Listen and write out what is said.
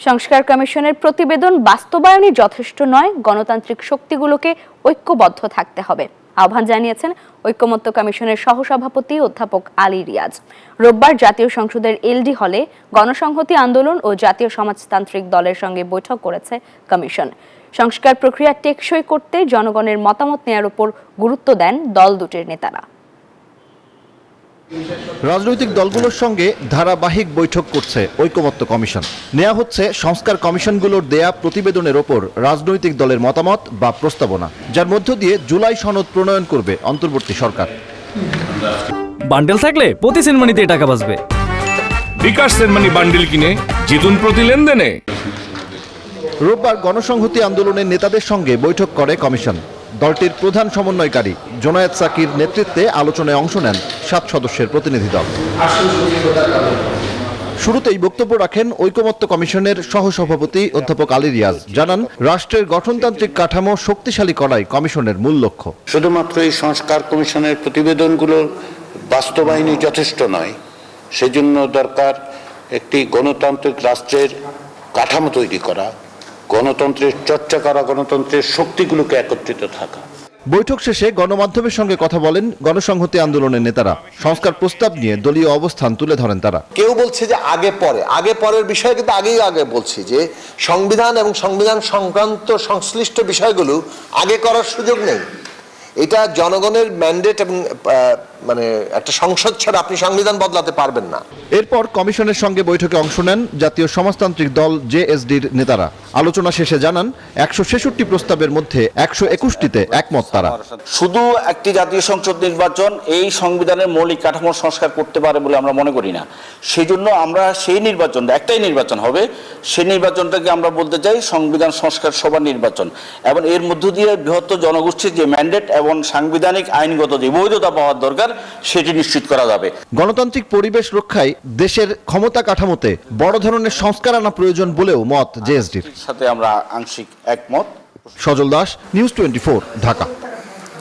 সংস্কার কমিশনের প্রতিবেদন বাস্তবায়নই যথেষ্ট নয়, গণতান্ত্রিক শক্তিগুলোকে ঐক্যবদ্ধ থাকতে হবে আহ্বান জানিয়েছেন ঐকমত্য কমিশনের সহসভাপতি অধ্যাপক আলী রিয়াজ। রোববার জাতীয় সংসদের এলডি হলে গণসংহতি আন্দোলন ও জাতীয় সমাজতান্ত্রিক দলের সঙ্গে বৈঠক করেছে কমিশন। সংস্কার প্রক্রিয়া টেকসই করতে জনগণের মতামত নেওয়ার উপর গুরুত্ব দেন দল দুটির নেতারা। রাজনৈতিক দলগুলোর সঙ্গে ধারাবাহিক বৈঠক করছে ঐকমত্য কমিশন। নেওয়া হচ্ছে সংস্কার কমিশনগুলোর দেয়া প্রতিবেদনের ওপর রাজনৈতিক দলের মতামত বা প্রস্তাবনা, যার মধ্য দিয়ে জুলাই সনদ প্রণয়ন করবে অন্তর্বর্তী সরকার। বান্ডেল থাকলে প্রতি সেনমানিতে টাকা বাঁচবে। বিকাশ সেনমানি বান্ডেল কিনে জিতুন প্রতি লেনদেনে। রোববার গণসংহতি আন্দোলনের নেতাদের সঙ্গে বৈঠক করে কমিশন। দলটির প্রধান সমন্বয়কারী জোনায়েদ সাকির নেতৃত্বে আলোচনায় অংশ নেন 7 সদস্যের প্রতিনিধি দল। শুরুতেই বক্তব্য রাখেন ঐকমত্য কমিশনের সহসভাপতি অধ্যাপক আলী রিয়াজ। জানান, রাষ্ট্রের গঠনতান্ত্রিক কাঠামো শক্তিশালী করাই কমিশনের মূল লক্ষ্য। শুধুমাত্র এই সংস্কার কমিশনের প্রতিবেদনগুলো বাস্তবায়নই যথেষ্ট নয়, সেজন্য দরকার একটি গণতান্ত্রিক রাষ্ট্রের কাঠামো তৈরি করা, গণতন্ত্রের চর্চা করা, গণতন্ত্রের শক্তিগুলোকে একত্রিত থাকা। বৈঠক শেষে গণমাধ্যমের সঙ্গে কথা বলেন গণসংহতি আন্দোলনের নেতারা। সংস্কার প্রস্তাব নিয়ে দলীয় অবস্থান তুলে ধরেন তারা। কেউ বলছে যে আগে পরের বিষয়, কিন্তু আগে বলছি যে সংবিধান এবং সংবিধান সংক্রান্ত সংশ্লিষ্ট বিষয়গুলো আগে করার সুযোগ নেই। এটা জনগণের ম্যান্ডেট এবং মানে একটা সংসদ ছাড়া আপনি সংবিধান বদলাতে পারবেন না। এরপর কমিশনের সঙ্গে বৈঠকে অংশ নেন জাতীয় সমাজতান্ত্রিক দল জেএসডির নেতারা। আলোচনা শেষে জানান, 166টি প্রস্তাবের মধ্যে 121টিতে একমত তারা। শুধু একটি জাতীয় সংসদ নির্বাচন এই সংবিধানের মৌলিক কাঠামো সংস্কার করতে পারে বলে আমরা মনে করি না। সেই জন্য আমরা সেই নির্বাচনটা, একটাই নির্বাচন হবে, সেই নির্বাচনটাকে আমরা বলতে চাই সংবিধান সংস্কার সভা নির্বাচন, এবং এর মধ্য দিয়ে বৃহত্তর জনগোষ্ঠীর যে ম্যান্ডেট এবং সাংবিধানিক আইনগত যে বৈধতা পাওয়ার দরকার সেটি নিশ্চিত করা যাবে। গণতান্ত্রিক পরিবেশ রক্ষায় দেশের ক্ষমতা কাঠামোতে বড় ধরনের সংস্কার আনা প্রয়োজন বলেও মত জেএসডির। সাথে আমরা আংশিক একমত। সজল দাস, নিউজ 24, ঢাকা।